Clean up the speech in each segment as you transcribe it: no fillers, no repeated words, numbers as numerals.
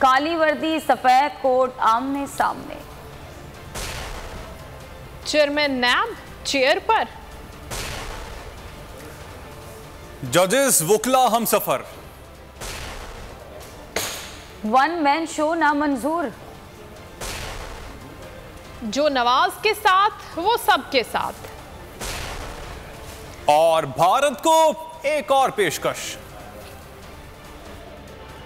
काली वर्दी सफेद कोट आमने सामने। चेयरमैन नैब चेयर पर। जजेस वुकला हम सफर। वन मैन शो नामंजूर। जो नवाज के साथ वो सबके साथ। और भारत को एक और पेशकश।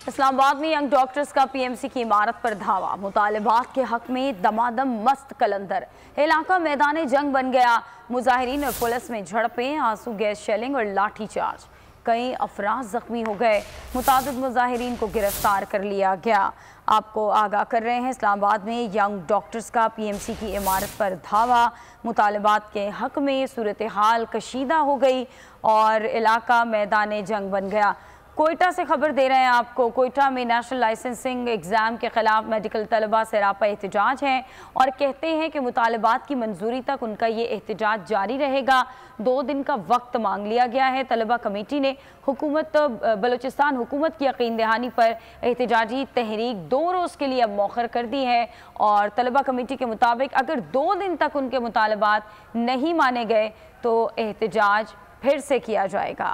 इस्लामाबाद में यंग डॉक्टर्स का पीएमसी की इमारत पर धावा। मुतालिबात के हक में दमादम मस्त कलंदर। इलाका मैदान जंग बन गया। मुजाहिरीन और पुलिस में झड़पें, आंसू गैस शेलिंग और लाठीचार्ज। कई अफराद जख्मी हो गए। मुतादिद मुजाहिरीन को गिरफ्तार कर लिया गया। आपको आगाह कर रहे हैं, इस्लामाबाद में यंग डॉक्टर्स का पीएमसी की इमारत पर धावा। मुतालिबात के हक में सूरत हाल कशीदा हो गई और इलाका मैदान जंग बन गया। कोयटा से खबर दे रहे हैं आपको। कोयटा में नेशनल लाइसेंसिंग एग्ज़ाम के खिलाफ मेडिकल तलबा सरापा एहतजाज हैं और कहते हैं कि मुतालिबात की मंजूरी तक उनका ये एहतजाज जारी रहेगा। 2 दिन का वक्त मांग लिया गया है। तलबा कमेटी ने बलूचिस्तान हुकूमत की यकीन दहानी पर एहतजाजी तहरीक 2 रोज़ के लिए अब मौखर कर दी है और तलबा कमेटी के मुताबिक अगर 2 दिन तक उनके मुतालबात नहीं माने गए तो एहतजाज फिर से किया जाएगा।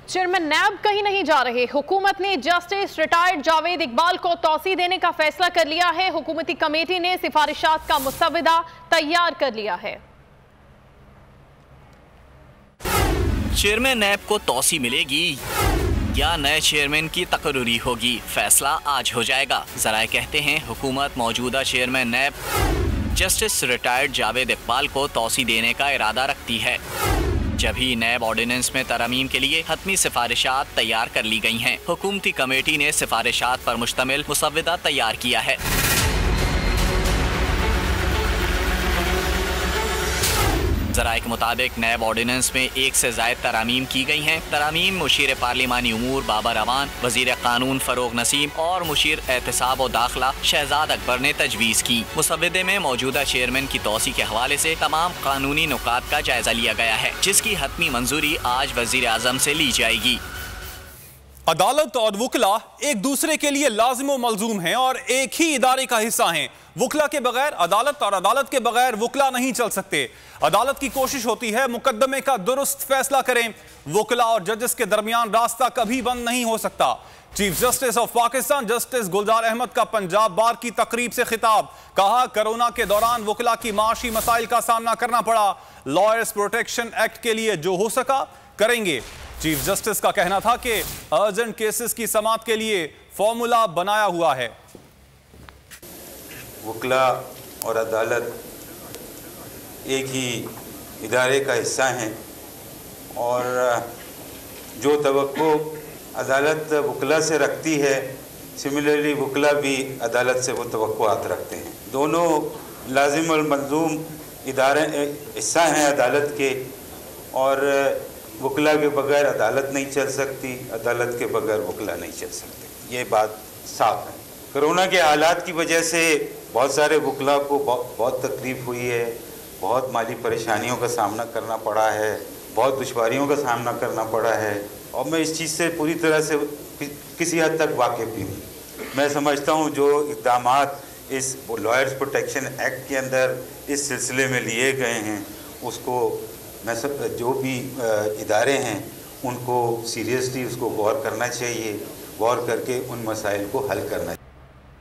चेयरमैन नैब कहीं नहीं जा रहे। हुकूमत ने जस्टिस रिटायर्ड जावेद इकबाल को तौसी देने का फैसला कर लिया है। हुकूमती कमेटी ने सिफारिशात का मुसव्वदा तैयार कर लिया है। चेयरमैन नैब को तौसी मिलेगी या नए चेयरमैन की तकर्री होगी, फैसला आज हो जाएगा। जराए कहते हैं हुकूमत मौजूदा chairman NAB justice retired Javed Iqbal को तौसी देने का इरादा रखती है। जब ही नैब ऑर्डिनेंस में तरमीम के लिए हतमी सिफारिशात तैयार कर ली गई हैं। हुकूमती कमेटी ने सिफारिशात पर मुश्तमिल मुसव्वदा तैयार किया है। ज़राए के मुताबिक नैब ऑर्डिनेंस में 1 से ज़ायद तरामीम की गई हैं। तरामीम मुशीर पार्लिमानी उमूर बाबर अवान, वज़ीर कानून फरोग नसीम और मुशीर एहतसाब और दाखिला शहजाद अकबर ने तजवीज़ की। मुसव्वदे में मौजूदा चेयरमैन की तौसी के हवाले से तमाम कानूनी नुकात का जायजा लिया गया है, जिसकी हतमी मंजूरी आज वज़ीर आज़म से ली जाएगी। अदालत और वुकला एक दूसरे के लिए लाजिम व मलजूम हैं और एक ही इदारे का हिस्सा हैं। वुकला के बगैर अदालत और अदालत के बगैर वुकला नहीं चल सकते। अदालत की कोशिश होती है मुकदमे का दुरुस्त फैसला करें। वुकला और जजेस के दरमियान रास्ता कभी बंद नहीं हो सकता। Chief justice of Pakistan justice Gulzar Ahmed का पंजाब बार की तकरीब से खिताब। कहा, कोरोना के दौरान वुकला की माशी मसाइल का सामना करना पड़ा। लॉयर्स प्रोटेक्शन एक्ट के लिए जो हो सका करेंगे। चीफ जस्टिस का कहना था कि अर्जेंट केसेस की समाअत के लिए फॉर्मूला बनाया हुआ है। वुकला और अदालत एक ही इदारे का हिस्सा हैं और जो तवक्को अदालत वुकला से रखती है, सिमिलरली वुकला भी अदालत से वो तवक्कुआत रखते हैं। दोनों लाजिम और मंजूम इदारे हिस्सा हैं अदालत के और वुकला के बगैर अदालत नहीं चल सकती, अदालत के बगैर वुकला नहीं चल सकती। ये बात साफ है। कोरोना के हालात की वजह से बहुत सारे वुकला को बहुत तकलीफ़ हुई है, बहुत माली परेशानियों का सामना करना पड़ा है, बहुत दुश्वारियों का सामना करना पड़ा है और मैं इस चीज़ से पूरी तरह से किसी हद तक वाकिफ़ भी हूँ। मैं समझता हूँ जो इक़दामात इस लॉयर्स प्रोटेक्शन एक्ट के अंदर इस सिलसिले में लिए गए हैं उसको मैं सब जो भी इदारे हैं उनको सीरियसली उसको गौर करना चाहिए, गौर करके उन मसाइल को हल करना चाहिए।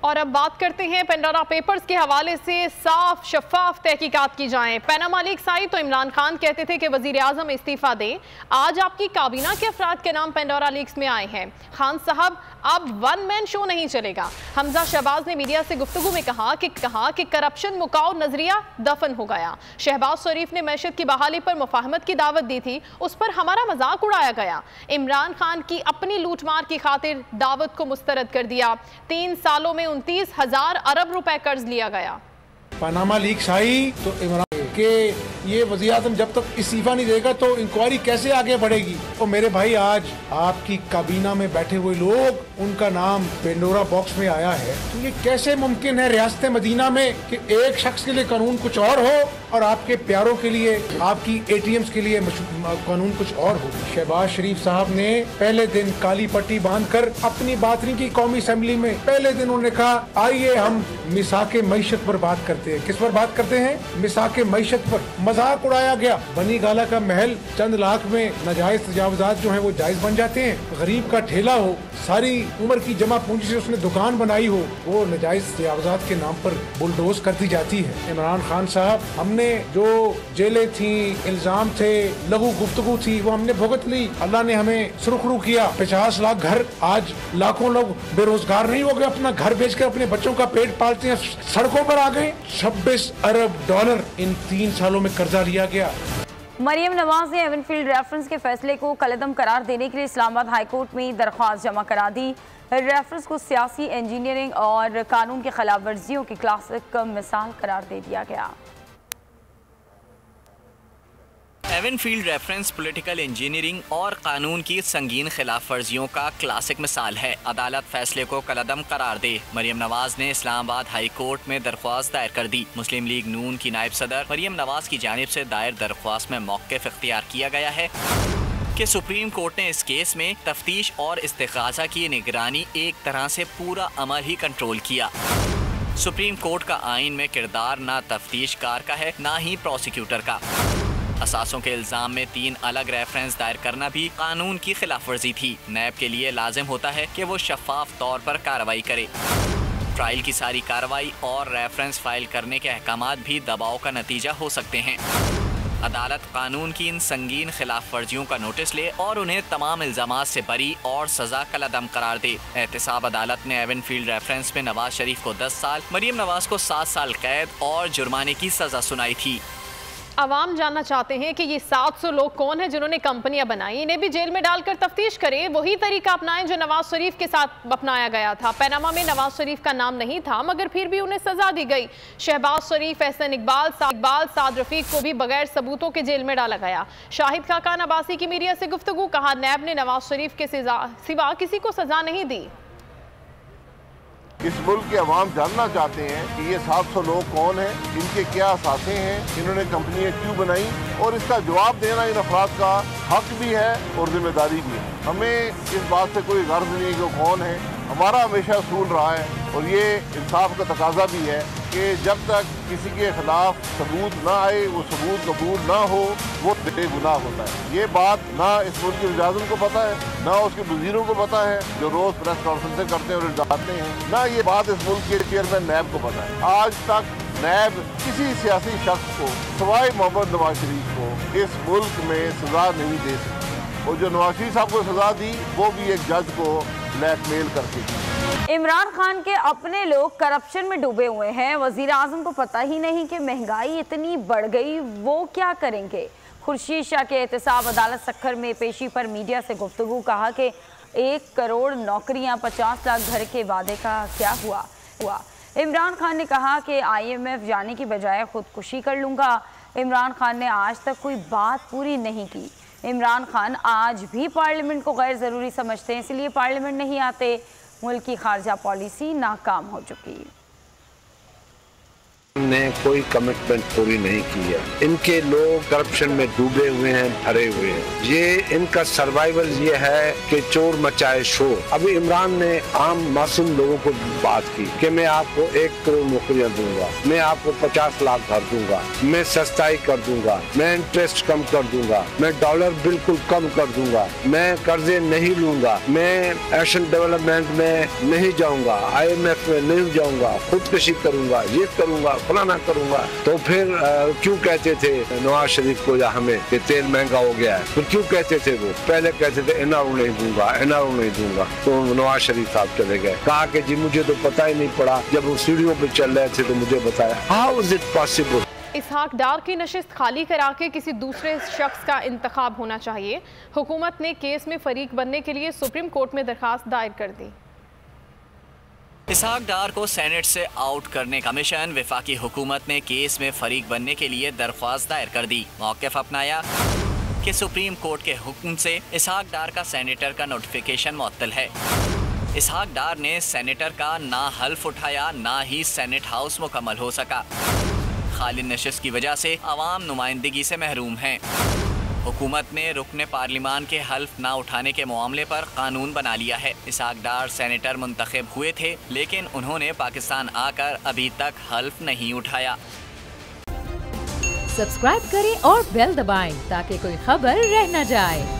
और अब बात करते हैं पेंडोरा पेपर्स के हवाले से साफ शफाफ तहकीकात की जाएं। पैनामा लीक्स आई तो इमरान खान कहते थे कि वजीर आजम इस्तीफा दें। आज आपकी काबीना के अफराद के नाम पेंडोरा लीक्स में आए हैं। खान साहब अब 1 मैन शो नहीं चलेगा। हमजा शहबाज ने मीडिया से गुफ्तगू में कहा कि करप्शन मुकाओ नजरिया दफन हो गया। शहबाज शरीफ ने मैशत की बहाली पर मुफाहमत की दावत दी थी, उस पर हमारा मजाक उड़ाया गया। इमरान खान की अपनी लूटमार की खातिर दावत को मुस्तरद कर दिया। 3 सालों में 29,000 अरब रुपए कर्ज लिया गया। पनामा लीक्स आई तो इमरान के ये वज़ीर आज़म जब तक इस्तीफा नहीं देगा तो इंक्वायरी कैसे आगे बढ़ेगी। तो मेरे भाई, आज आपकी काबीना में बैठे हुए लोग, उनका नाम पेंडोरा बॉक्स में आया है, तो ये कैसे मुमकिन है रियासत मदीना में कि एक शख्स के लिए कानून कुछ और हो और आपके प्यारों के लिए, आपकी ATMs के लिए कानून कुछ और हो। शहबाज शरीफ साहब ने पहले दिन काली पट्टी बांधकर अपनी बात नहीं की कौमी असेंबली में। पहले दिन उन्होंने कहा आइए हम मिसाके मईशत पर बात करते हैं। किस पर बात करते हैं? मिसाके मईशत पर। मजाक उड़ाया गया। बनी गाला का महल चंद लाख में नाजायज तजावजात जो है वो जायज बन जाते हैं। गरीब का ठेला हो, सारी उम्र की जमा पूंजी से उसने दुकान बनाई हो, वो नाजायज तजावजात के नाम पर बुलडोज कर दी जाती है। इमरान खान साहब, हमने जो जेलें थी, इल्जाम थे, लघु गुफ्तगू थी, वो हमने भुगत ली। अल्लाह ने हमें सुरखरू किया। 50 लाख घर, आज लाखों लोग बेरोजगार नहीं हो गए, अपना घर बेचकर अपने बच्चों का पेट पालते हैं, सड़कों पर आ गए। 26 अरब डॉलर इन 3 सालों में कर्जा लिया गया। मरियम नवाज ने एवनफील्ड रेफरेंस के फैसले को कलअदम करार देने के लिए इस्लामाबाद हाईकोर्ट में दरख्वास्त जमा करा दी। रेफरेंस को सियासी इंजीनियरिंग और कानून की खिलाफ वर्जियों की क्लासिक मिसाल करार दे दिया गया। एवनफील्ड रेफरेंस पॉलिटिकल इंजीनियरिंग और कानून की संगीन खिलाफ वर्जियों का क्लासिक मिसाल है। अदालत फैसले को कलअदम करार दे। मरियम नवाज ने इस्लामाबाद हाई कोर्ट में दरख्वास्त दायर कर दी। मुस्लिम लीग नून की नायब सदर मरियम नवाज की जानिब से दायर दरख्वास्त में मौक़िफ़ इख्तियार किया गया है कि सुप्रीम कोर्ट ने इस केस में तफ्तीश और इस्तिग़ासा की निगरानी एक तरह से पूरा अमल ही कंट्रोल किया। सुप्रीम कोर्ट का आइन में किरदार ना तफ्तीशकार का है, ना ही प्रोसिक्यूटर का। असासों के इल्जाम में 3 अलग रेफरेंस दायर करना भी कानून की खिलाफ वर्जी थी। नैब के लिए लाजिम होता है कि वो शफाफ तौर पर कार्रवाई करे। ट्रायल की सारी कार्रवाई और रेफरेंस फाइल करने के अहकामात भी दबाव का नतीजा हो सकते हैं। अदालत कानून की इन संगीन खिलाफ वर्जियों का नोटिस ले और उन्हें तमाम इल्जामात से बरी और सजा कलअदम करार दे। एहतसाब अदालत ने एवनफील्ड रेफरेंस में नवाज शरीफ को 10 साल, मरियम नवाज को 7 साल कैद और जुर्माने की सजा सुनाई थी। आवाम जानना चाहते हैं कि ये 700 लोग कौन हैं जिन्होंने कंपनियां बनाई, इन्हें भी जेल में डालकर तफ्तीश करें, वही तरीका अपनाएं जो नवाज शरीफ के साथ अपनाया गया था। पनामा में नवाज शरीफ का नाम नहीं था मगर फिर भी उन्हें सजा दी गई। शहबाज शरीफ, एहसन इकबाल, साद रफीक को भी बगैर सबूतों के जेल में डाला गया। शाहिद खाकान अब्बासी की मीडिया से गुफ्तगू, कहा नैब ने नवाज शरीफ के सिवा किसी को सजा नहीं दी। इस मुल्क के अवाम जानना चाहते हैं कि ये 700 लोग कौन हैं, इनके क्या असासे हैं, इन्होंने कंपनियां क्यों बनाई, और इसका जवाब देना इन अफराद का हक भी है और जिम्मेदारी भी है। हमें इस बात से कोई गर्ज नहीं कि कौन है। हमारा हमेशा असूल रहा है और ये इंसाफ का तकाजा भी है कि जब तक किसी के खिलाफ सबूत ना आए, वो सबूत कबूल ना हो, वो बेगुनाह होता है। ये बात ना इस मुल्क के वज़ीर-ए-आज़म को पता है, ना उसके वज़ीरों को पता है जो रोज़ प्रेस कॉन्फ्रेंसें करते हैं और डालते हैं, ना ये बात इस मुल्क के चेयरमैन नैब को पता है। आज तक नैब किसी सियासी शख्स को सिवाय मोहम्मद नवाज शरीफ को इस मुल्क में सजा नहीं दे सकती, और जो नवाज शरीफ साहब को सजा दी वो भी एक जज को ब्लैकमेल करके की। इमरान खान के अपने लोग करप्शन में डूबे हुए हैं। वजीर आजम को पता ही नहीं कि महंगाई इतनी बढ़ गई, वो क्या करेंगे। खुर्शीद शाह के एहतसाब अदालत सक्खर में पेशी पर मीडिया से गुफ्तगू, कहा कि 1 करोड़ नौकरियां, 50 लाख घर के वादे का क्या हुआ। इमरान खान ने कहा कि IMF जाने की बजाय खुदकुशी कर लूँगा। इमरान खान ने आज तक कोई बात पूरी नहीं की। इमरान खान आज भी पार्लियामेंट को गैर ज़रूरी समझते हैं, इसलिए पार्लियामेंट नहीं आते। मुल्क की खारजा पॉलिसी नाकाम हो चुकी। ने कोई कमिटमेंट पूरी नहीं की है। इनके लोग करप्शन में डूबे हुए हैं, भरे हुए हैं। ये इनका सर्वाइवल ये है कि चोर मचाए शोर। अभी इमरान ने आम मासूम लोगों को बात की कि मैं आपको 1 करोड़ नौकरियां दूंगा, मैं आपको 50 लाख घर दूंगा, मैं सस्ताई कर दूंगा, मैं इंटरेस्ट कम कर दूंगा, मैं डॉलर बिल्कुल कम कर दूंगा, मैं कर्जे नहीं लूंगा, मैं एशियन डेवलपमेंट में नहीं जाऊंगा, IMF में नहीं जाऊंगा, खुदकुशी करूंगा, ये करूंगा, फलाना करूंगा। तो फिर क्यों कहते थे नवाज शरीफ को या हमें कि तेल महंगा हो गया है? फिर क्यों कहते थे? वो पहले कहते थे NRO नहीं दूंगा, NRO नहीं दूंगा। तो नवाज शरीफ साहब चले गए, कहा कि जी मुझे तो पता ही नहीं पड़ा, जब वो सीढ़ियों पे चल रहे थे तो मुझे बताया। How is it possible? Ishaq Dar की नशिस्त खाली करा के किसी दूसरे शख्स का इंतखाब होना चाहिए। हुकूमत ने केस में फरीक बनने के लिए सुप्रीम कोर्ट में दरखास्त दायर कर दी। इसहाक डार को सेनेट से आउट करने का मिशन। वफाकी हुकूमत ने केस में फरीक बनने के लिए दरख्वास्त दायर कर दी। मौक़िफ़ अपनाया कि सुप्रीम कोर्ट के हुक्म से इसहाक डार का सेनेटर का नोटिफिकेशन मुअत्तल है। इसहाक डार ने सेनेटर का ना हल्फ उठाया, ना ही सेनेट हाउस मुकम्मल हो सका। खाली नशिस्त की वजह से अवाम नुमाइंदगी से महरूम हैं। हुकूमत ने रुकने पार्लिमान के हल्फ ना उठाने के मामले पर कानून बना लिया है। इसहाक डार सेनेटर मुंतखब हुए थे, लेकिन उन्होंने पाकिस्तान आकर अभी तक हल्फ नहीं उठाया। सब्सक्राइब करें और बेल दबाएं ताकि कोई खबर रह न जाए।